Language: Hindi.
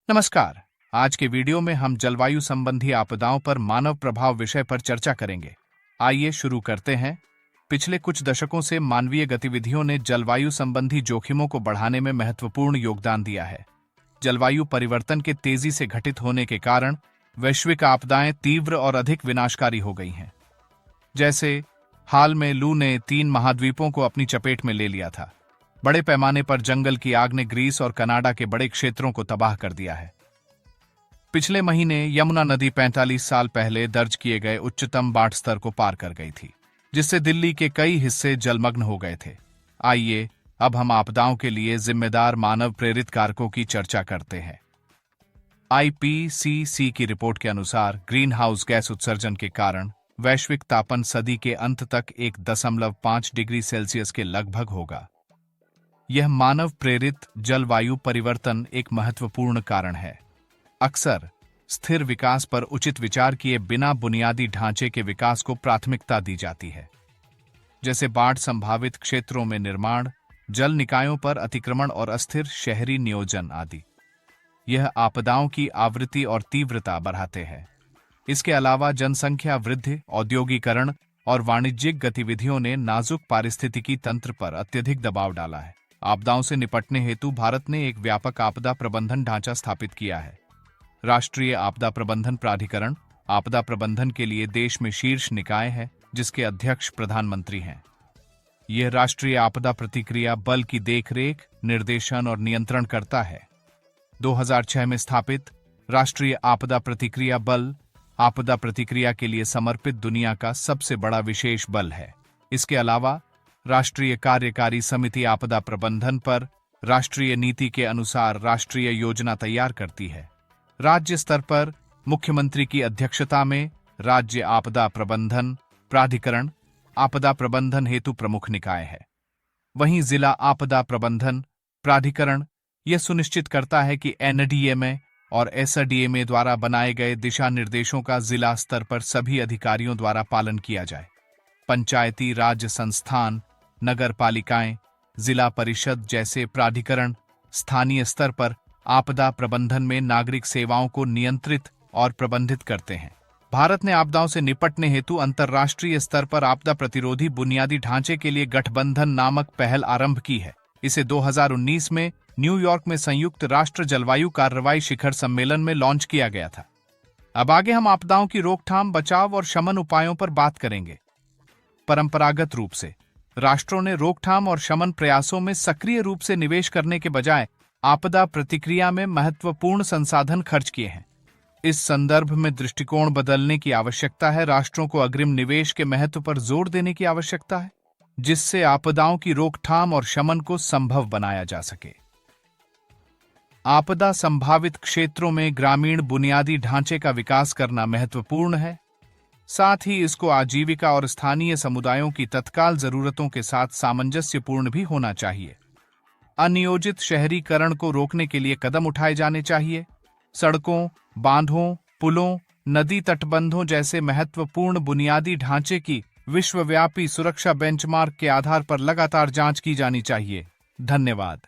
नमस्कार। आज के वीडियो में हम जलवायु संबंधी आपदाओं पर मानव प्रभाव विषय पर चर्चा करेंगे। आइए शुरू करते हैं। पिछले कुछ दशकों से मानवीय गतिविधियों ने जलवायु संबंधी जोखिमों को बढ़ाने में महत्वपूर्ण योगदान दिया है। जलवायु परिवर्तन के तेजी से घटित होने के कारण वैश्विक आपदाएं तीव्र और अधिक विनाशकारी हो गई हैं। जैसे हाल में लू ने 3 महाद्वीपों को अपनी चपेट में ले लिया था। बड़े पैमाने पर जंगल की आग ने ग्रीस और कनाडा के बड़े क्षेत्रों को तबाह कर दिया है। पिछले महीने यमुना नदी 45 साल पहले दर्ज किए गए उच्चतम बाढ़ स्तर को पार कर गई थी, जिससे दिल्ली के कई हिस्से जलमग्न हो गए थे। आइए अब हम आपदाओं के लिए जिम्मेदार मानव प्रेरित कारकों की चर्चा करते हैं। IPCC की रिपोर्ट के अनुसार ग्रीन हाउस गैस उत्सर्जन के कारण वैश्विक तापन सदी के अंत तक 1.5 डिग्री सेल्सियस के लगभग होगा। यह मानव प्रेरित जलवायु परिवर्तन एक महत्वपूर्ण कारण है। अक्सर स्थिर विकास पर उचित विचार किए बिना बुनियादी ढांचे के विकास को प्राथमिकता दी जाती है, जैसे बाढ़ संभावित क्षेत्रों में निर्माण, जल निकायों पर अतिक्रमण और अस्थिर शहरी नियोजन आदि। यह आपदाओं की आवृत्ति और तीव्रता बढ़ाते हैं। इसके अलावा जनसंख्या वृद्धि, औद्योगीकरण और वाणिज्यिक गतिविधियों ने नाजुक पारिस्थितिकी तंत्र पर अत्यधिक दबाव डाला है। आपदाओं से निपटने हेतु भारत ने एक व्यापक आपदा प्रबंधन ढांचा स्थापित किया है। राष्ट्रीय आपदा प्रबंधन प्राधिकरण आपदा प्रबंधन के लिए देश में शीर्ष निकाय है, जिसके अध्यक्ष प्रधानमंत्री हैं। यह राष्ट्रीय आपदा प्रतिक्रिया बल की देखरेख, निर्देशन और नियंत्रण करता है। 2006 में स्थापित राष्ट्रीय आपदा प्रतिक्रिया बल आपदा प्रतिक्रिया के लिए समर्पित दुनिया का सबसे बड़ा विशेष बल है। इसके अलावा राष्ट्रीय कार्यकारी समिति आपदा प्रबंधन पर राष्ट्रीय नीति के अनुसार राष्ट्रीय योजना तैयार करती है। राज्य स्तर पर मुख्यमंत्री की अध्यक्षता में राज्य आपदा प्रबंधन प्राधिकरण आपदा प्रबंधन हेतु प्रमुख निकाय है। वहीं जिला आपदा प्रबंधन प्राधिकरण यह सुनिश्चित करता है कि NDMA और SDMA द्वारा बनाए गए दिशा निर्देशों का जिला स्तर पर सभी अधिकारियों द्वारा पालन किया जाए। पंचायती राज संस्थान, नगर पालिकाएं, जिला परिषद जैसे प्राधिकरण स्थानीय स्तर पर आपदा प्रबंधन में नागरिक सेवाओं को नियंत्रित और प्रबंधित करते हैं। भारत ने आपदाओं से निपटने हेतु अंतर्राष्ट्रीय स्तर पर आपदा प्रतिरोधी बुनियादी ढांचे के लिए गठबंधन नामक पहल आरंभ की है। इसे 2019 में न्यूयॉर्क में संयुक्त राष्ट्र जलवायु कार्रवाई शिखर सम्मेलन में लॉन्च किया गया था। अब आगे हम आपदाओं की रोकथाम, बचाव और शमन उपायों पर बात करेंगे। परंपरागत रूप से राष्ट्रों ने रोकथाम और शमन प्रयासों में सक्रिय रूप से निवेश करने के बजाय आपदा प्रतिक्रिया में महत्वपूर्ण संसाधन खर्च किए हैं। इस संदर्भ में दृष्टिकोण बदलने की आवश्यकता है। राष्ट्रों को अग्रिम निवेश के महत्व पर जोर देने की आवश्यकता है, जिससे आपदाओं की रोकथाम और शमन को संभव बनाया जा सके। आपदा संभावित क्षेत्रों में ग्रामीण बुनियादी ढांचे का विकास करना महत्वपूर्ण है। साथ ही इसको आजीविका और स्थानीय समुदायों की तत्काल जरूरतों के साथ सामंजस्यपूर्ण भी होना चाहिए। अनियोजित शहरीकरण को रोकने के लिए कदम उठाए जाने चाहिए। सड़कों, बांधों, पुलों, नदी तटबंधों जैसे महत्वपूर्ण बुनियादी ढांचे की विश्वव्यापी सुरक्षा बेंचमार्क के आधार पर लगातार जांच की जानी चाहिए। धन्यवाद।